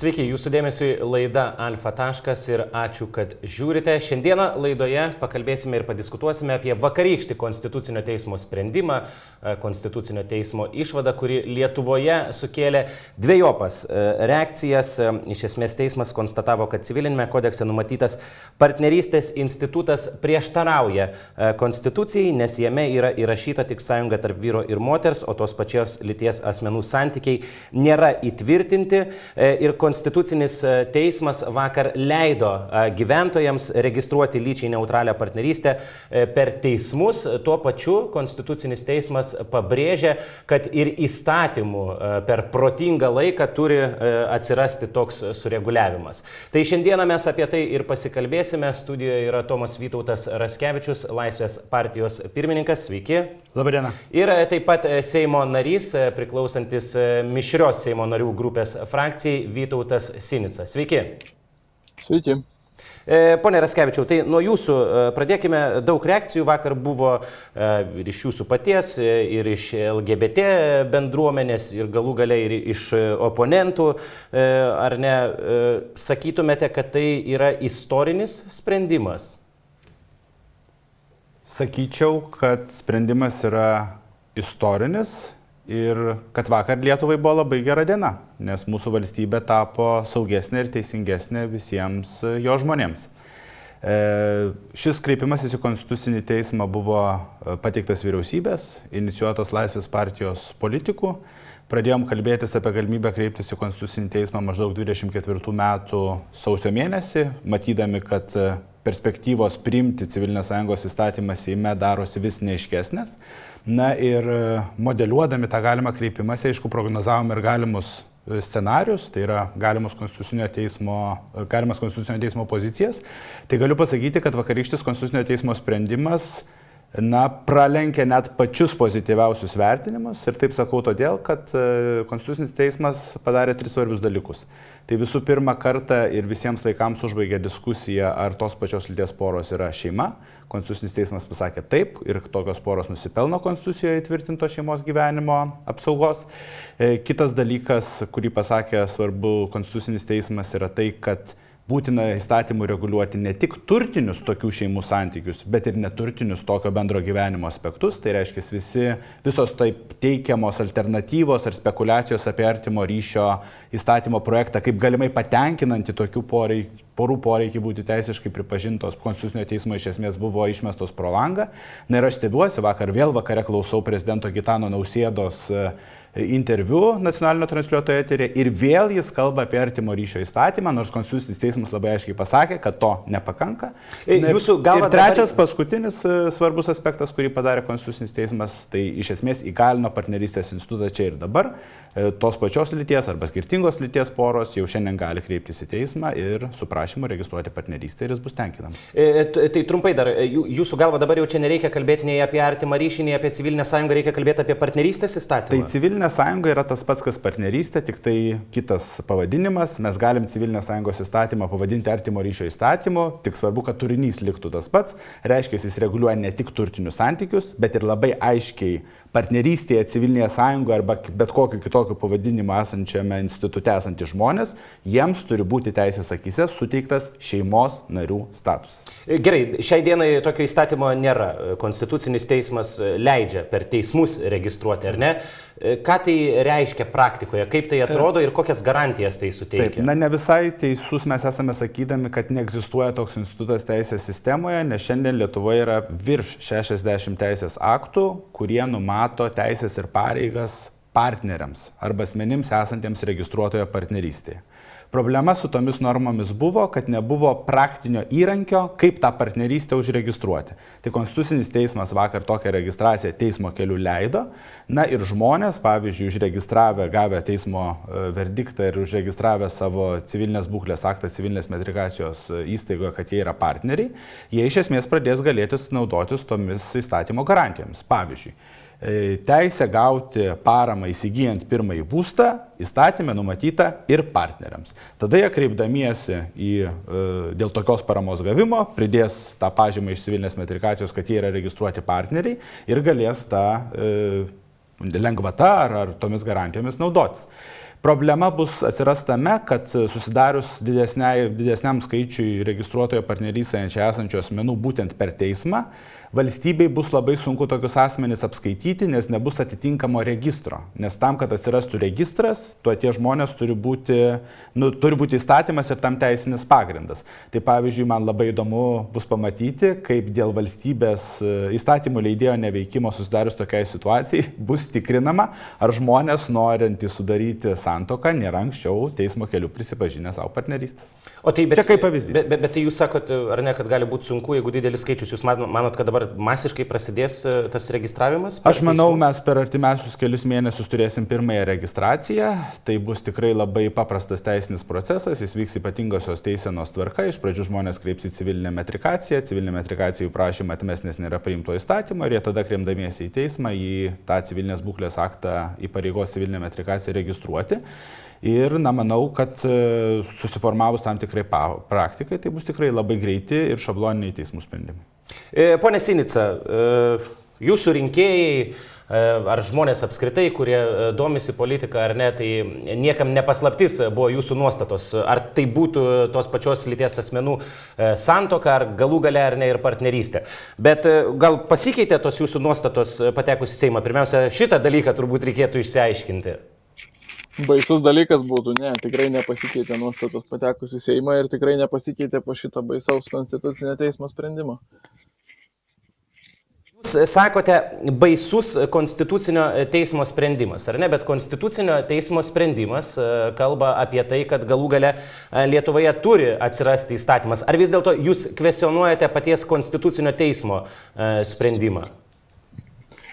Sveiki, jūsų dėmesiui laida Alfa taškas ir ačiū, kad žiūrite. Šiandieną laidoje pakalbėsime ir padiskutuosime apie vakarykštį Konstitucinio teismo sprendimą, Konstitucinio teismo išvadą, kuri Lietuvoje sukėlė dviejopas reakcijas. Iš esmės teismas konstatavo, kad civilinėme kodekse numatytas partnerystės institutas prieštarauja Konstitucijai, nes jame yra įrašyta tik sąjunga tarp vyro ir moters, o tos pačios lyties asmenų santykiai nėra įtvirtinti. Ir Konstitucinis teismas vakar leido gyventojams registruoti lyčiai neutralią partnerystę per teismus. Tuo pačiu Konstitucinis teismas pabrėžia, kad ir įstatymų per protingą laiką turi atsirasti toks sureguliavimas. Tai šiandieną mes apie tai ir pasikalbėsime. Studijoje yra Tomas Vytautas Raskevičius, Laisvės partijos pirmininkas. Sveiki. Labadiena. Ir taip pat Seimo narys, priklausantis mišrios Seimo narių grupės frakcijai, Vytautas Sinica. Sveiki. Sveiki. Pone Raskevičiau, tai nuo jūsų pradėkime. Daug reakcijų vakar buvo ir iš jūsų paties, ir iš LGBT bendruomenės, ir galų gale ir iš oponentų. Ar ne, sakytumėte, kad tai yra istorinis sprendimas? Sakyčiau, kad sprendimas yra istorinis ir kad vakar Lietuvai buvo labai gera diena, nes mūsų valstybė tapo saugesnė ir teisingesnė visiems jo žmonėms. Šis kreipimasis į Konstitucinį teismą buvo pateiktas vyriausybės, inicijuotas Laisvės partijos politikų. Pradėjom kalbėtis apie galimybę kreiptis į Konstitucinį teismą maždaug 24 metų sausio mėnesį, matydami, kad perspektyvos priimti civilinės sąjungos įstatymą Seime darosi vis neaiškesnės. Na ir modeliuodami tą galimą kreipimąsi, aišku, prognozavom ir galimus scenarius, tai yra galimas Konstitucinio teismo pozicijas. Tai galiu pasakyti, kad vakarykštis Konstitucinio teismo sprendimas pralenkė net pačius pozityviausius vertinimus. Ir taip sakau todėl, kad Konstitucinis teismas padarė 3 svarbius dalykus. Tai visų pirma kartą ir visiems laikams užbaigė diskusiją, ar tos pačios lyties poros yra šeima. Konstitucinis teismas pasakė taip ir tokios poros nusipelno Konstitucijoje įtvirtinto šeimos gyvenimo apsaugos. Kitas dalykas, kurį pasakė svarbu Konstitucinis teismas, yra tai, kad būtina įstatymų reguliuoti ne tik turtinius tokių šeimų santykius, bet ir neturtinius tokio bendro gyvenimo aspektus. Tai reiškia visos taip teikiamos alternatyvos ar spekulacijos apie artimo ryšio įstatymo projektą, kaip galimai patenkinanti tokių porų poreikį būti teisiškai pripažintos Konstitucinio teismo iš esmės buvo išmestos pro langą. Na ir aš stebiuosi, vakare klausau prezidento Gitano Nausėdos interviu nacionalinio transliuotojo eteryje ir vėl jis kalba apie artimo ryšio įstatymą, nors Konstitucinis teismas labai aiškiai pasakė, kad to nepakanka. Ir trečias, paskutinis svarbus aspektas, kurį padarė Konstitucinis teismas, tai iš esmės įgalino partnerystės institutą čia ir dabar. Tos pačios lyties arba skirtingos lyties poros jau šiandien gali kreiptis į teismą ir su prašymu registruoti partnerystę ir jis bus tenkinamas. Tai trumpai dar, jūsų galva dabar jau čia nereikia kalbėti nei apie artimą ryšį, nei apie civilinę sąjungą, reikia kalbėti apie partnerystės įstatymą. Tai civilinė sąjunga yra tas pats, kas partnerystė, tik tai kitas pavadinimas. Mes galim civilinės sąjungos įstatymą pavadinti artimo ryšio įstatymu, tik svarbu, kad turinys liktų tas pats. Reiškia, jis reguliuoja ne tik turtinius santykius, bet ir labai aiškiai partnerystėje civilinėje sąjungoje arba bet kokiu kitokiu pavadinimu esančiame institute esantys žmonės, jiems turi būti teisės akyse suteiktas šeimos narių statusas. Gerai, šiai dienai tokio įstatymo nėra. Konstitucinis teismas leidžia per teismus registruoti, ar ne? Ką tai reiškia praktikoje, kaip tai atrodo ir kokias garantijas tai suteikia? Taip, ne visai teisus mes esame sakydami, kad neegzistuoja toks institutas teisės sistemoje, nes šiandien Lietuvoje yra virš 60 teisės aktų, kurie numato teisės ir pareigas partneriams arba asmenims esantiems registruotoje partnerystėje. Problema su tomis normomis buvo, kad nebuvo praktinio įrankio, kaip tą partnerystę užregistruoti. Tai Konstitucinis teismas vakar tokią registraciją teismo keliu leido. Na ir žmonės, pavyzdžiui, užregistravę, gavę teismo verdiktą ir užregistravę savo civilinės būklės aktą civilinės metrikacijos įstaigoje, kad jie yra partneriai, jie iš esmės pradės galėtis naudotis tomis įstatymo garantijomis. Pavyzdžiui, teisę gauti paramą įsigyjant pirmąjį būstą įstatymė numatyta ir partneriams. Tada jie kreipdamiesi dėl tokios paramos gavimo pridės tą pažymą iš civilinės metrikacijos, kad jie yra registruoti partneriai ir galės tą lengvata ar tomis garantijomis naudotis. Problema bus atsiras tame, kad susidarius didesniam skaičiui registruotojo partnerystėje esančių asmenų būtent per teismą, valstybei bus labai sunku tokius asmenys apskaityti, nes nebus atitinkamo registro. Nes tam, kad atsirastų registras, tie žmonės turi būti įstatymas ir tam teisinis pagrindas. Tai pavyzdžiui, man labai įdomu bus pamatyti, kaip dėl valstybės įstatymų leidėjo neveikimo susidarius tokiai situacijai bus tikrinama, ar žmonės norintys sudaryti santuoką nėra anksčiau teismo keliu prisipažinę savo partnerystės. Čia kaip pavyzdys. Bet tai jūs sakot, ar ne, kad gali būti sunku, jeigu didelis skaičius, jūs manot, kad dabar masiškai prasidės tas registravimas? Aš manau, mes per artimiausius kelius mėnesius turėsim pirmąją registraciją. Tai bus tikrai labai paprastas teisinis procesas, jis vyks ypatingosios teisenos tvarka. Iš pradžių žmonės kreips į civilinę metrikaciją, civilinė metrikacija jų prašymą atmes, nes nėra priimto įstatymo ir jie tada kreipdamiesi į teismą į tą civilinės būklės aktą įpareigos civilinę metrikaciją registruoti. Ir manau, kad susiformavus tam tikrai praktikai, tai bus tikrai labai greiti ir šabloniniai teismų sprendimai. Pone Sinica, jūsų rinkėjai ar žmonės apskritai, kurie domisi politika ar ne, tai niekam nepaslaptis buvo jūsų nuostatos. Ar tai būtų tos pačios lyties asmenų santuoka, ar galų gale ar ne ir partnerystė. Bet gal pasikeitė tos jūsų nuostatos patekus į Seimą? Pirmiausia, šitą dalyką turbūt reikėtų išsiaiškinti. Baisus dalykas būtų, ne, tikrai nepasikeitė nuostatos patekus į Seimą ir tikrai nepasikeitė po šito baisaus konstitucinio teismo sprendimo. Jūs sakote, baisus konstitucinio teismo sprendimas, ar ne? Bet konstitucinio teismo sprendimas kalba apie tai, kad galų gale Lietuvoje turi atsirasti įstatymas. Ar vis dėlto jūs kvestionuojate paties konstitucinio teismo sprendimą?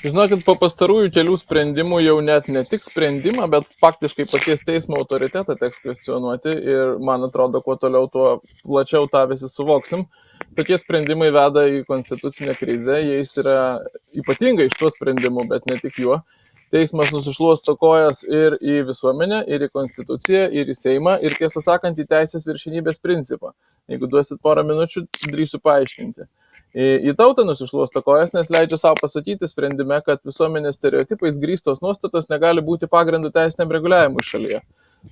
Žinokit, po pastarųjų kelių sprendimų jau net ne tik sprendimą, bet faktiškai paties teismo autoritetą teks kvestionuoti ir man atrodo, kuo toliau, tuo plačiau tą visi suvoksim. Tokie sprendimai veda į konstitucinę krizę, jais yra ypatingai iš tuo sprendimu, bet ne tik juo. Teismas nusišluosto kojas ir į visuomenę, ir į konstituciją, ir į Seimą, ir tiesą sakant, į teisės viršenybės principą. Jeigu duosit porą minučių, drįsiu paaiškinti. Į tautą nusišluosto kojas, nes leidžia savo pasakyti sprendime, kad visuomenės stereotipais grįstos nuostatos negali būti pagrindu teisiniam reguliavimui šalyje.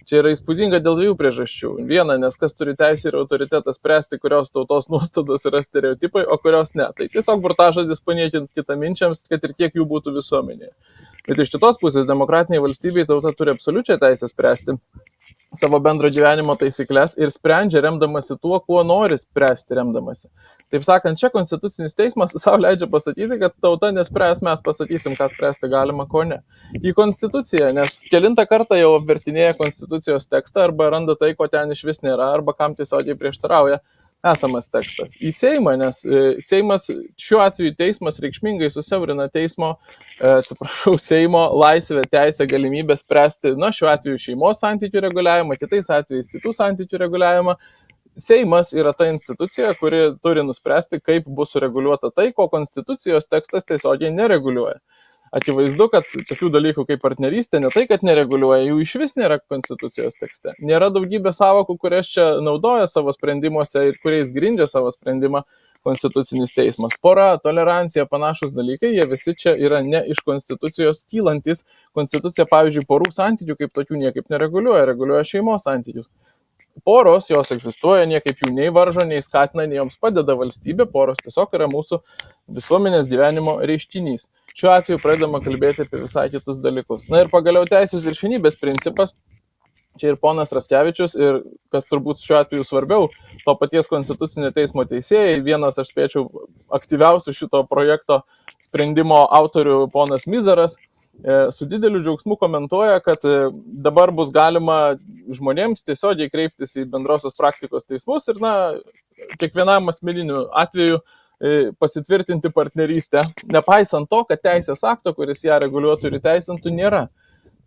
Čia yra įspūdinga dėl dviejų priežasčių. Viena, nes kas turi teisę ir autoritetą spręsti, kurios tautos nuostatos yra stereotipai, o kurios ne. Tai tiesiog burtažodis paniekinti kitaminčiams, kad ir kiek jų būtų visuomenėje. Bet iš kitos pusės, demokratiniai valstybei tauta turi absoliučią teisę spręsti savo bendro gyvenimo taisyklės ir sprendžia remdamasi tuo, kuo nori spręsti remdamasi. Taip sakant, čia konstitucinis teismas savo leidžia pasakyti, kad tauta nespręs, mes pasakysim, ką spręsti galima, ko ne. Į konstituciją, nes kelintą kartą jau apvertinėja konstitucijos tekstą arba randa tai, ko ten iš vis nėra, arba kam tiesiogiai prieštarauja esamas tekstas. Į Seimą, nes Seimas, šiuo atveju teismas reikšmingai susiaurina Seimo laisvę, teisę, galimybę spręsti, šiuo atveju šeimos santykių reguliavimą, kitais atvejais kitų santykių reguliavimą. Seimas yra ta institucija, kuri turi nuspręsti, kaip bus sureguliuota tai, ko konstitucijos tekstas tiesiogiai nereguliuoja. Akivaizdu, kad tokių dalykų kaip partnerystė ne tai, kad nereguliuoja, jų iš vis nėra konstitucijos tekste. Nėra daugybė sąvokų, kurias čia naudoja savo sprendimuose ir kuriais grindžia savo sprendimą konstitucinis teismas. Pora, tolerancija, panašus dalykai, jie visi čia yra ne iš konstitucijos kylantis. Konstitucija, pavyzdžiui, porų santykių kaip tokių niekaip nereguliuoja, reguliuoja šeimos santykius. Poros, jos egzistuoja, niekaip jų nei varžo, nei skatina, nei joms padeda valstybė, poros tiesiog yra mūsų visuomenės gyvenimo reiškinys. Šiuo atveju pradedama kalbėti apie visai kitus dalykus. Na ir pagaliau teisės viršenybės principas, čia ir ponas Raskevičius, ir kas turbūt šiuo atveju svarbiau, to paties konstitucinio teismo teisėjai, vienas aš spėčiau aktyviausių šito projekto sprendimo autorių ponas Mizaras, su dideliu džiaugsmu komentuoja, kad dabar bus galima žmonėms tiesiogiai kreiptis į bendrosios praktikos teismus ir kiekvienam asmeniniu atveju pasitvirtinti partnerystę, nepaisant to, kad teisės akto, kuris ją reguliuotų ir įteisintų, nėra.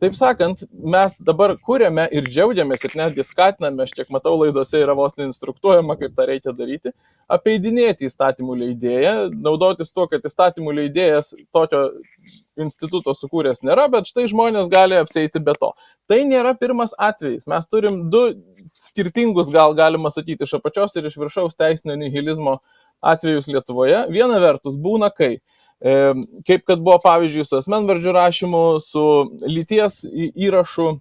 Taip sakant, mes dabar kuriame ir džiaugiamės ir netgi skatiname, aš kiek matau laidose yra vos neinstruktuojama, kaip tą reikia daryti, apeidinėti įstatymų leidėją, naudotis tuo, kad įstatymų leidėjas tokio instituto sukūręs nėra, bet štai žmonės gali apsieiti be to. Tai nėra pirmas atvejis. Mes turim du skirtingus, galima sakyti, iš apačios ir iš viršaus teisinio nihilizmo atvejus Lietuvoje. Viena vertus būna, kai Kaip kad buvo pavyzdžiui su asmenvardžių rašymu, su lyties įrašu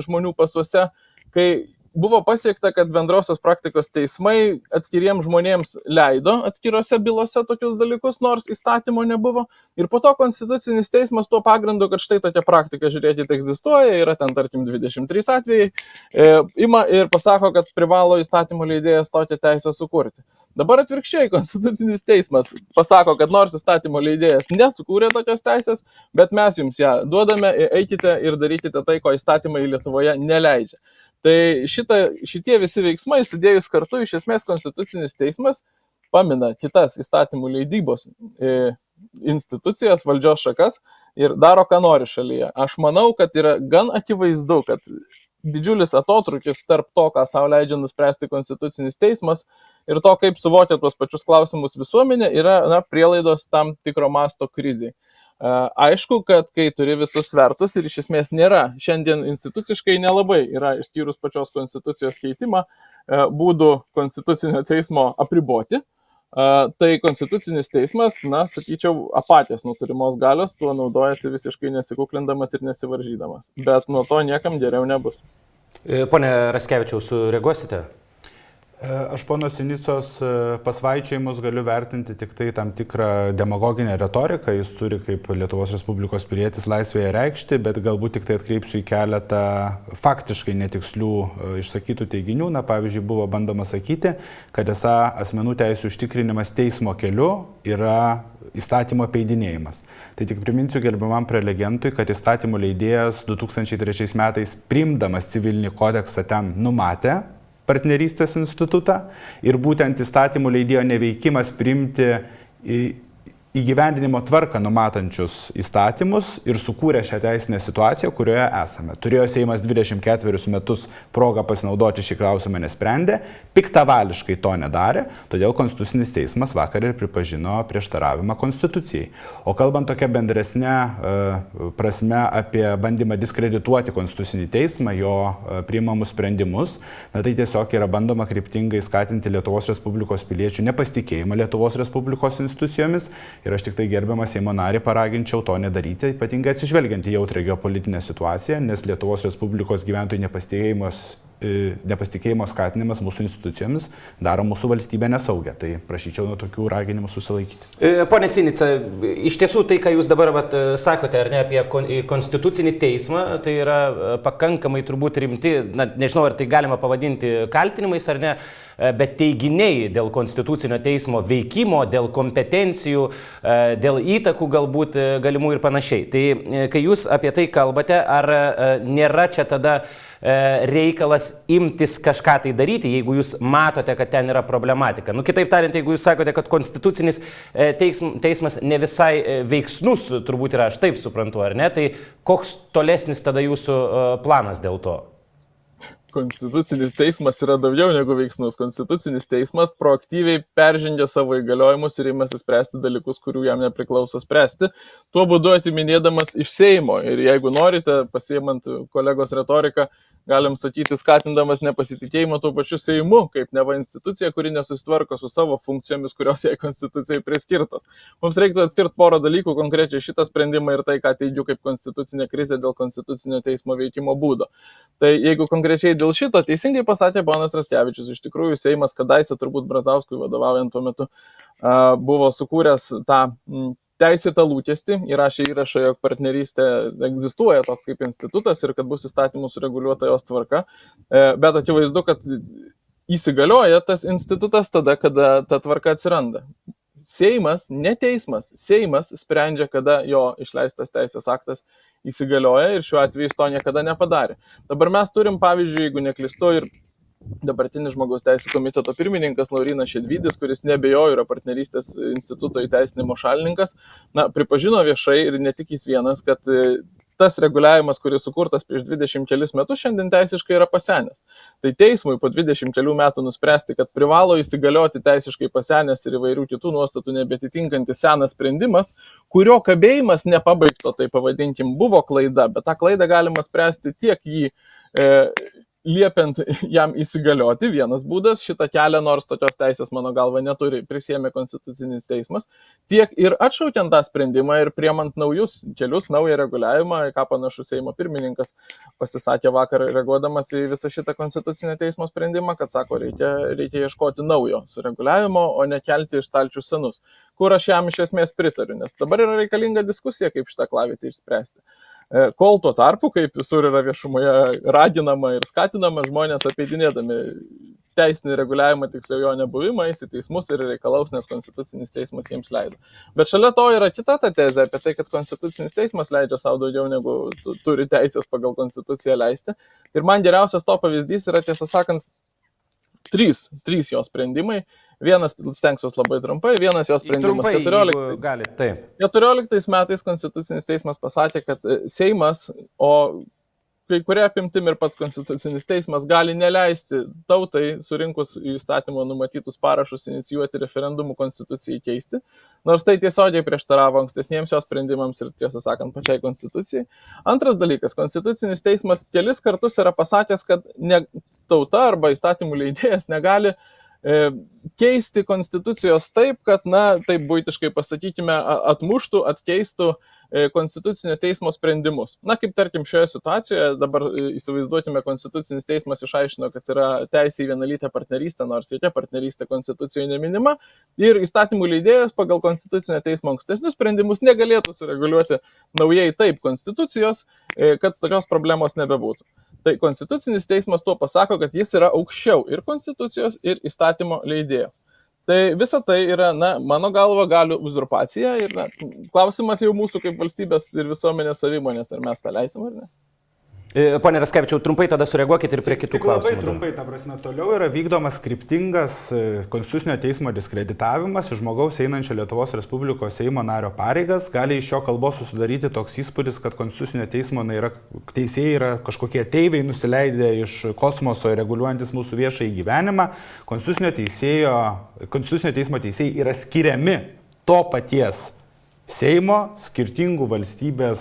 žmonių pasuose, kai buvo pasiekta, kad bendrosios praktikos teismai atskiriems žmonėms leido atskirose bylose tokius dalykus, nors įstatymo nebuvo. Ir po to Konstitucinis teismas tuo pagrindu, kad štai tokia praktika, žiūrėkit, egzistuoja, yra ten tarkim 23 atvejai, ima ir pasako, kad privalo įstatymo leidėjas tokią teisę sukurti. Dabar atvirkščiai Konstitucinis teismas pasako, kad nors įstatymo leidėjas nesukūrė tokios teisės, bet mes jums ją duodame, eikite ir darykite tai, ko įstatymai Lietuvoje neleidžia. Tai šitie visi veiksmai sudėjus kartu, iš esmės Konstitucinis teismas pamina kitas įstatymų leidybos institucijas, valdžios šakas ir daro, ką nori šalyje. Aš manau, kad yra gan akivaizdu, kad didžiulis atotrukis tarp to, ką savo leidžia nuspręsti Konstitucinis teismas ir to, kaip suvokia tuos pačius klausimus visuomenė, yra prielaidos tam tikro masto krizai. Aišku, kad kai turi visus svertus ir iš esmės nėra, šiandien instituciškai nelabai yra, išskyrus pačios konstitucijos keitimą, būdų Konstitucinio teismo apriboti, tai Konstitucinis teismas, sakyčiau, apatijos nuo turimos galios, tuo naudojasi visiškai nesikuklindamas ir nesivaržydamas. Bet nuo to niekam geriau nebus. Pone Raskevičiau, sureaguosite? Aš pono Sinicos pasvaičiojimus galiu vertinti tik tai tam tikrą demagoginę retoriką. Jis turi kaip Lietuvos Respublikos pilietis laisvėje reikšti, bet galbūt tik tai atkreipsiu į keletą faktiškai netikslių išsakytų teiginių. Pavyzdžiui, buvo bandoma sakyti, kad asmenų teisų užtikrinimas teismo keliu yra įstatymo apeidinėjimas. Tai tik priminsiu gerbiamam prelegentui, kad įstatymų leidėjas 2003 metais priimdamas civilinį kodeksą ten numatė partnerystės institutą ir būtent įstatymų leidėjo neveikimas priimti įgyvendinimo tvarką numatančius įstatymus ir sukūrė šią teisinę situaciją, kurioje esame. Turėjo Seimas 24 metus progą pasinaudoti šį klausimą, nesprendė, piktavališkai to nedarė, todėl Konstitucinis teismas vakar ir pripažino prieštaravimą Konstitucijai. O kalbant tokia bendresnė prasme apie bandymą diskredituoti Konstitucinį teismą, jo priimamus sprendimus, tai tiesiog yra bandoma kryptingai skatinti Lietuvos Respublikos piliečių nepasitikėjimą Lietuvos Respublikos institucijomis. Ir aš tik tai gerbiamą Seimo narį paraginčiau to nedaryti, ypatingai atsižvelgiant į jautrią geopolitinę situaciją, nes Lietuvos Respublikos gyventojų nepasitikėjimo skatinimas mūsų institucijomis daro mūsų valstybę nesaugę. Tai prašyčiau nuo tokių raginimų susilaikyti. Pone Sinica, iš tiesų tai, ką jūs dabar sakote, ar ne, apie Konstitucinį teismą, tai yra pakankamai turbūt rimti, nežinau, ar tai galima pavadinti kaltinimais ar ne, bet teiginiai dėl Konstitucinio teismo veikimo, dėl kompetencijų, dėl įtakų galbūt galimų ir panašiai. Tai kai jūs apie tai kalbate, ar nėra čia tada reikalas imtis kažką tai daryti, jeigu jūs matote, kad ten yra problematika? Kitaip tariant, jeigu jūs sakote, kad Konstitucinis teismas ne visai veiksnus, turbūt yra, aš taip suprantu, ar ne, tai koks tolesnis tada jūsų planas dėl to? Konstitucinis teismas yra daugiau negu veiksnus. Konstitucinis teismas proaktyviai peržengia savo įgaliojimus ir imasi spręsti dalykus, kurių jam nepriklauso spręsti, tuo būdu atiminėdamas iš Seimo. Ir jeigu norite, pasiimant kolegos retoriką, galim sakyti, skatindamas nepasitikėjimą tuo pačiu Seimu, kaip neva institucija, kuri nesusitvarko su savo funkcijomis, kurios jai Konstitucijai priskirtos. Mums reiktų atskirti porą dalykų, konkrečiai šitą sprendimą ir tai, ką teigiu kaip konstitucinė krizė dėl Konstitucinio teismo veikimo būdo. Tai jeigu konkrečiai dėl šito, teisingai pasakė ponas Raskevičius, iš tikrųjų Seimas kadaise turbūt Brazauskui vadovaujant tuo metu buvo sukūręs tą teisėtą lūkestį, įrašė įrašą, jog partnerystė egzistuoja toks kaip institutas ir kad bus įstatymų sureguliuota jos tvarka, bet akivaizdu, kad įsigalioja tas institutas tada, kada ta tvarka atsiranda. Seimas, ne teismas, Seimas sprendžia, kada jo išleistas teisės aktas įsigalioja ir šiuo atveju jis to niekada nepadarė. Dabar mes turim, pavyzdžiui, jeigu neklystu, ir dabartinis žmogaus teisų komiteto pirmininkas Laurynas Šedvydis, kuris neabejoju yra partnerystės instituto įteisinimo šalininkas, pripažino viešai ir ne tik jis vienas, kad tas reguliavimas, kuris sukurtas prieš 20 kelis metus, šiandien teisiškai yra pasenęs. Tai teismui po 20 kelių metų nuspręsti, kad privalo įsigalioti teisiškai pasenęs ir įvairių kitų nuostatų nebetitinkantis senas sprendimas, kurio kabėjimas nepabaigto, tai pavadinkim, buvo klaida, bet tą klaidą galima spręsti tiek jį liepiant jam įsigalioti, vienas būdas, šitą kelią, nors tokios teisės mano galva neturi, prisėmė Konstitucinis teismas, tiek ir atšaukiant tą sprendimą ir priemant naujus kelius, naują reguliavimą, ką panašu Seimo pirmininkas pasisakė vakar reaguodamas į visą šitą Konstitucinio teismo sprendimą, kad sako, reikia ieškoti naujo sureguliavimo, o ne kelti iš stalčių senus, kur aš jam iš esmės pritariu, nes dabar yra reikalinga diskusija, kaip šitą klavietę išspręsti. Kol tuo tarpu, kaip visur yra viešumoje raginama ir skatinama žmonės apeidinėdami teisinį reguliavimą, tiksliau jo nebuvimą, eis į teismus ir reikalaus, nes Konstitucinis teismas jiems leido. Bet šalia to yra kita ta tezė apie tai, kad Konstitucinis teismas leidžia savo daugiau negu turi teisės pagal Konstituciją leisti. Ir man geriausias to pavyzdys yra, tiesą sakant, trys jo sprendimai. Vienas, stengsiuos labai trumpai, vienas jos sprendimas 14 metais Konstitucinis teismas pasakė, kad Seimas, o kai kurie apimtim ir pats Konstitucinis teismas gali neleisti tautai, surinkus įstatymo numatytus parašus, inicijuoti referendumų Konstitucijai keisti, nors tai tiesiogiai prieštaravo ankstesniems jos sprendimams ir, tiesą sakant, pačiai Konstitucijai. Antras dalykas, Konstitucinis teismas kelis kartus yra pasakęs, kad tauta arba įstatymų leidėjas negali keisti Konstitucijos taip, kad, taip buitiškai pasakykime, atmuštų, atkeistų Konstitucinio teismo sprendimus. Kaip tarkim šioje situacijoje, dabar įsivaizduokime, Konstitucinis teismas išaiškino, kad yra teisė į vienalytę partnerystę, nors jokia partnerystė Konstitucijoje neminima, ir įstatymų leidėjas pagal Konstitucinio teismo ankstesnius sprendimus negalėtų sureguliuoti naujai taip Konstitucijos, kad tokios problemos nebebūtų. Tai Konstitucinis teismas tuo pasako, kad jis yra aukščiau ir Konstitucijos, ir įstatymo leidėjo. Tai visa tai yra, mano galva, galių uzurpacija ir klausimas jau mūsų kaip valstybės ir visuomenės savimonės, ar mes tą leisim ar ne. Pone Raskevičiau, trumpai tada sureaguokit ir prie kitų klausimų. Labai trumpai, ta prasme, toliau yra vykdomas kryptingas Konstitucinio teismo diskreditavimas iš žmogaus einančio Lietuvos Respublikos Seimo nario pareigas. Gali iš jo kalbos susidaryti toks įspūdis, kad Konstitucinio teismo teisėjai yra kažkokie ateiviai nusileidę iš kosmoso ir reguliuojantis mūsų viešąjį gyvenimą. Konstitucinio teismo teisėjai yra skiriami to paties Seimo, skirtingų valstybės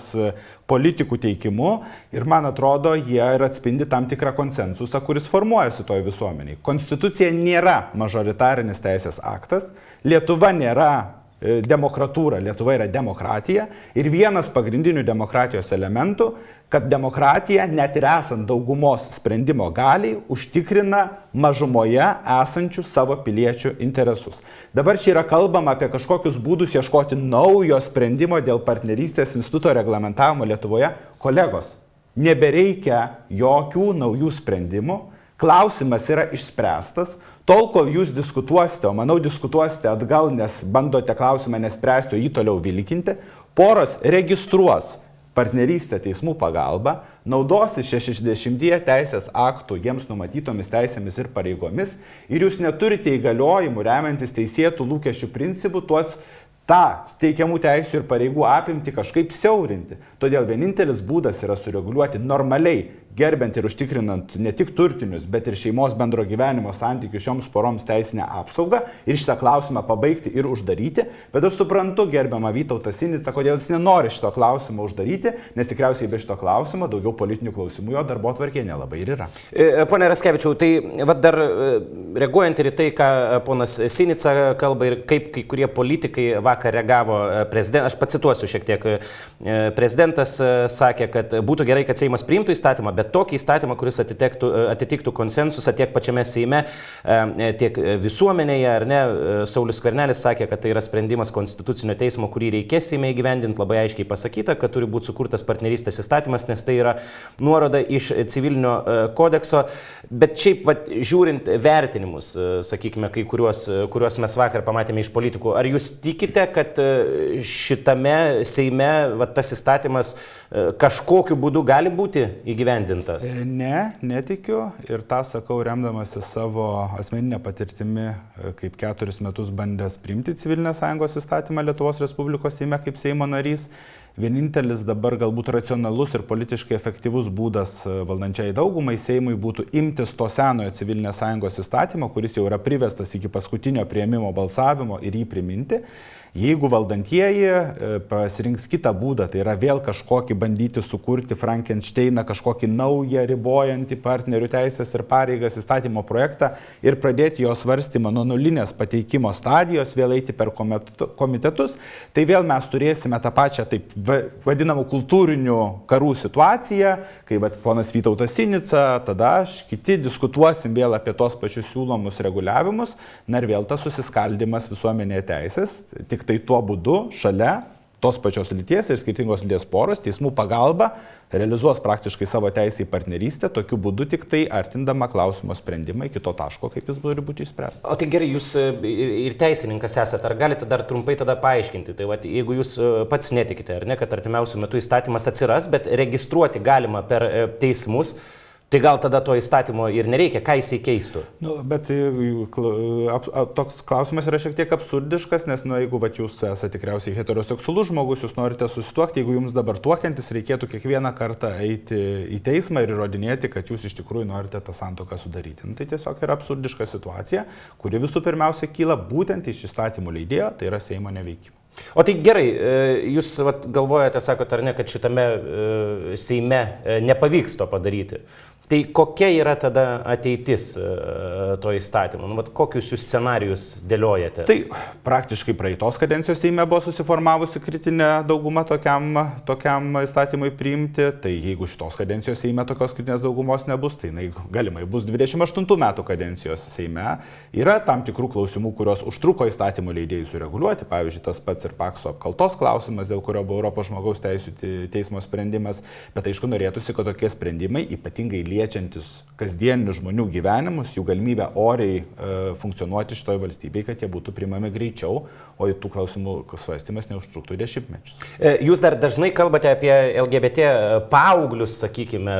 politikų teikimu ir, man atrodo, jie ir atspindi tam tikrą konsensusą, kuris formuojasi toje visuomeniai. Konstitucija nėra mažoritarinis teisės aktas, Lietuva nėra demokratūra, Lietuva yra demokratija ir vienas pagrindinių demokratijos elementų, kad demokratija, net ir esant daugumos sprendimo galiai, užtikrina mažumoje esančių savo piliečių interesus. Dabar čia yra kalbama apie kažkokius būdus ieškoti naujo sprendimo dėl partnerystės instituto reglamentavimo Lietuvoje. Kolegos, nebereikia jokių naujų sprendimų, klausimas yra išspręstas. Tol, kol jūs diskutuosite, o manau diskutuosite atgal, nes bandote klausimą nespręsti, o jį toliau vilkinti, poros registruos partnerystę teismų pagalba, naudosi 60 teisės aktų jiems numatytomis teisėmis ir pareigomis ir jūs neturite įgaliojimų remiantis teisėtų lūkesčių principų tą teikiamų teisių ir pareigų apimti kažkaip siaurinti. Todėl vienintelis būdas yra sureguliuoti normaliai, gerbent ir užtikrinant ne tik turtinius, bet ir šeimos bendro gyvenimo santykių šioms poroms teisinę apsaugą ir šitą klausimą pabaigti ir uždaryti. Bet aš suprantu gerbiamą Vytautą Sinicą, kodėl jis nenori šito klausimo uždaryti, nes tikriausiai be šito klausimo daugiau politinių klausimų jo darbotvarkėje nelabai ir yra. Pone Raskevičiau, tai dar reaguojant ir į tai, ką ponas Sinica kalba ir kaip kai kurie politikai vakar reagavo, aš pacituosiu šiek tiek, prezidentas sakė, kad būtų gerai, kad Seimas priimtų įstatymą, bet tokį įstatymą, kuris atitiktų konsensusą tiek pačiame Seime, tiek visuomenėje, ar ne. Saulius Skvernelis sakė, kad tai yra sprendimas Konstitucinio teismo, kurį reikės Seime įgyvendinti, labai aiškiai pasakyta, kad turi būti sukurtas partnerystės įstatymas, nes tai yra nuoroda iš civilinio kodekso. Bet šiaip, žiūrint vertinimus, sakykime, kai kuriuos mes vakar pamatėme iš politikų, ar jūs tikite, kad šitame Seime tas įstatymas kažkokiu būdu gali būti įgyvendintas? Ne, netikiu ir tą sakau remdamasi savo asmeninę patirtimi, kaip 4 metus bandęs priimti civilinės sąjungos įstatymą Lietuvos Respublikos Seime kaip Seimo narys. vienintelis dabar galbūt racionalus ir politiškai efektyvus būdas valdančiai daugumai Seimui būtų imtis to senojo civilinės sąjungos įstatymo, kuris jau yra privestas iki paskutinio priėmimo balsavimo ir jį priminti. Jeigu valdantieji pasirinks kitą būdą, tai yra vėl kažkokį bandyti sukurti Frankensteiną, kažkokį naują ribojantį partnerių teisės ir pareigas įstatymo projektą ir pradėti jo svarstymą nuo nulinės pateikimo stadijos, vėl eiti per komitetus, tai vėl mes turėsime tą pačią taip vadinamų kultūrinių karų situaciją, kai ponas Vytautas Sinica, tada aš, kiti diskutuosim vėl apie tos pačius siūlomus reguliavimus, na ir vėl tas susiskaldimas visuomenėje teisės, tik tai tuo būdu šalia tos pačios lyties ir skirtingos lyties poros teismų pagalba realizuos praktiškai savo teisę į partnerystę, tokiu būdu tik tai artindama klausimo sprendimą iki to taško, kaip jis turi būti išspręstas. O tai gerai, jūs ir teisininkas esate, ar galite dar trumpai tada paaiškinti, tai va, jeigu jūs pats netikite, ar ne, kad artimiausiu metu įstatymas atsiras, bet registruoti galima per teismus, tai gal tada to įstatymo ir nereikia, ką jisai keistų? Bet toks klausimas yra šiek tiek absurdiškas, nes jeigu jūs esate tikriausiai heteroseksualus žmogus, jūs norite susituokti, jeigu jums dabar tuokiantis reikėtų kiekvieną kartą eiti į teismą ir įrodinėti, kad jūs iš tikrųjų norite tą santuoką sudaryti. Tai tiesiog yra absurdiška situacija, kuri visų pirmiausia kyla būtent iš įstatymų leidėjo, tai yra Seimo neveikimo. O tai gerai, jūs galvojate, sakote ar ne, kad šitame Seime nepavyks to padaryti. Tai kokia yra tada ateitis to įstatymo? Kokius jūs scenarijus dėliojate? Tai praktiškai praeitos kadencijos Seime buvo susiformavusi kritinė dauguma tokiam įstatymui priimti. Tai jeigu šitos kadencijos Seime tokios kritinės daugumos nebus, tai galimai bus 28 metų kadencijos Seime. Yra tam tikrų klausimų, kurios užtruko įstatymų leidėjai sureguliuoti. Pavyzdžiui, tas pats ir Pakso apkaltos klausimas, dėl kurio buvo Europos žmogaus teisių teismo sprendimas. Bet aišku, norėtųsi, kad tokie sprendimai ypatingai liečiantis kasdieninių žmonių gyvenimus, jų galimybę oriai funkcionuoti šitoje valstybėje, kad jie būtų priimami greičiau, o tų klausimų svarstymas neužtruktų dešimtmečius. Jūs dar dažnai kalbate apie LGBT paauglius, sakykime,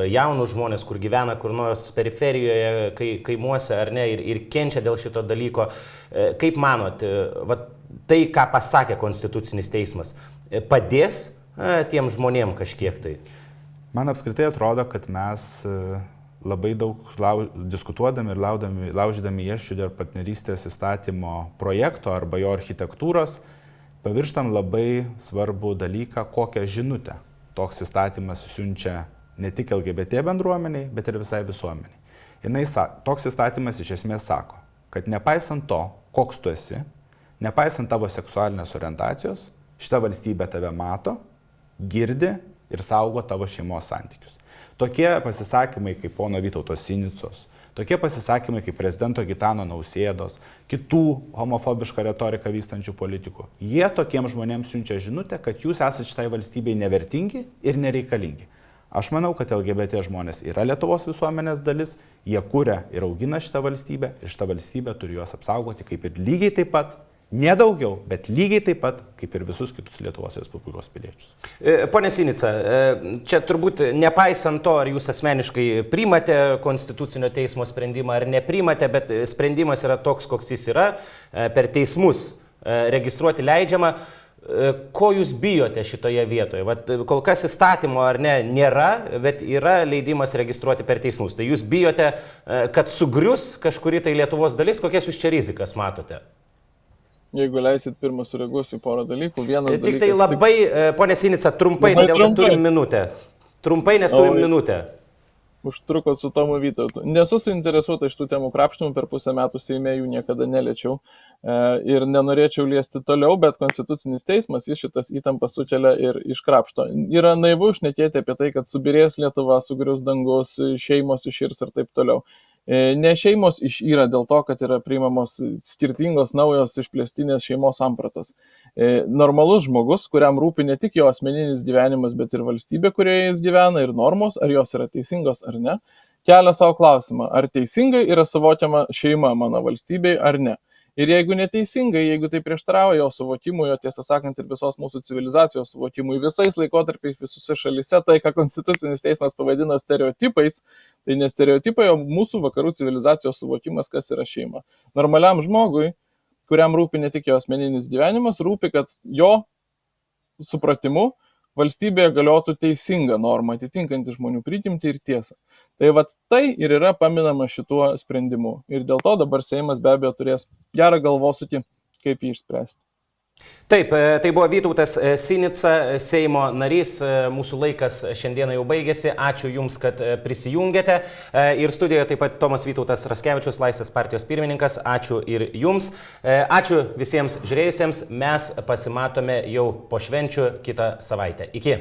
jaunus žmonės, kur gyvena kur nors periferijoje, kaimuose ar ne, ir kenčia dėl šito dalyko. Kaip manot, tai, ką pasakė Konstitucinis teismas, padės tiem žmonėm kažkiek tai? Man apskritai atrodo, kad mes labai daug diskutuodami ir laužydami ieščių dėl partnerystės įstatymo projekto arba jo architektūros, pavirštam labai svarbų dalyką, kokią žinutę toks įstatymas siunčia ne tik LGBT bendruomeniai, bet ir visai visuomeniai. Toks įstatymas iš esmės sako, kad nepaisant to, koks tu esi, nepaisant tavo seksualinės orientacijos, šita valstybė tave mato, girdi ir saugo tavo šeimos santykius. Tokie pasisakymai kaip pono Vytauto Sinicos, tokie pasisakymai kaip prezidento Gitano Nausėdos, kitų homofobišką retoriką vystančių politikų, jie tokiems žmonėms siunčia žinutę, kad jūs esate šitai valstybei nevertingi ir nereikalingi. Aš manau, kad LGBT žmonės yra Lietuvos visuomenės dalis, jie kuria ir augina šitą valstybę ir šitą valstybę turi juos apsaugoti kaip ir lygiai taip pat, nedaugiau, bet lygiai taip pat, kaip ir visus kitus Lietuvos Respublikos piliečius. Pone Sinica, čia turbūt nepaisant to, ar jūs asmeniškai priimate Konstitucinio teismo sprendimą ar neprimate, bet sprendimas yra toks, koks jis yra, per teismus registruoti leidžiama. Ko jūs bijote šitoje vietoje? Kol kas įstatymo ar ne nėra, bet yra leidimas registruoti per teismus. Tai jūs bijote, kad sugrius kažkuri tai Lietuvos dalis, kokias jūs čia rizikas matote? Jeigu leisit, pirmą sureaguosiu porą dalykų. Vienas dalykas... Tik tai labai, ponė Sinica, trumpai, todėl kad turim minutę. Trumpai, nes turim minutę. Užtrukot su Tomu Vytautu. Nesu suinteresuota iš tų temų krapštimų, per pusę metų Seime jų niekada neliečiau ir nenorėčiau liesti toliau, bet Konstitucinis teismas šitas įtampas sukelia ir iškrapšto. Yra naivu šnekėti apie tai, kad subirės Lietuva, sugrius dangus, šeimos iširs ir taip toliau. Ne šeimos išyra dėl to, kad yra priimamos skirtingos naujos išplėstinės šeimos sampratos. Normalus žmogus, kuriam rūpi ne tik jo asmeninis gyvenimas, bet ir valstybė, kurioje jis gyvena, ir normos, ar jos yra teisingos ar ne, kelia savo klausimą, ar teisingai yra suvokiama šeima mano valstybei ar ne. Ir jeigu neteisingai, jeigu tai prieštarauja jo suvokimui, jo tiesą sakant ir visos mūsų civilizacijos suvokimui, visais laikotarpiais visose šalyse, tai ką Konstitucinis teismas pavadino stereotipais, tai ne stereotipai, o mūsų vakarų civilizacijos suvokimas, kas yra šeima. Normaliam žmogui, kuriam rūpi ne tik jo asmeninis gyvenimas, rūpi, kad jo supratimu valstybėje galiotų teisinga norma, atitinkanti žmonių prigimtį ir tiesą. Tai vat tai ir yra paminama šituo sprendimu. Ir dėl to dabar Seimas be abejo turės gerą galvosūkį, kaip jį išspręsti. Taip, tai buvo Vytautas Sinica, Seimo narys. Mūsų laikas šiandieną jau baigėsi. Ačiū Jums, kad prisijungėte. Ir studijoje taip pat Tomas Vytautas Raskevičius, Laisvės partijos pirmininkas. Ačiū ir Jums. Ačiū visiems žiūrėjusiems. Mes pasimatome jau po švenčių kitą savaitę. Iki.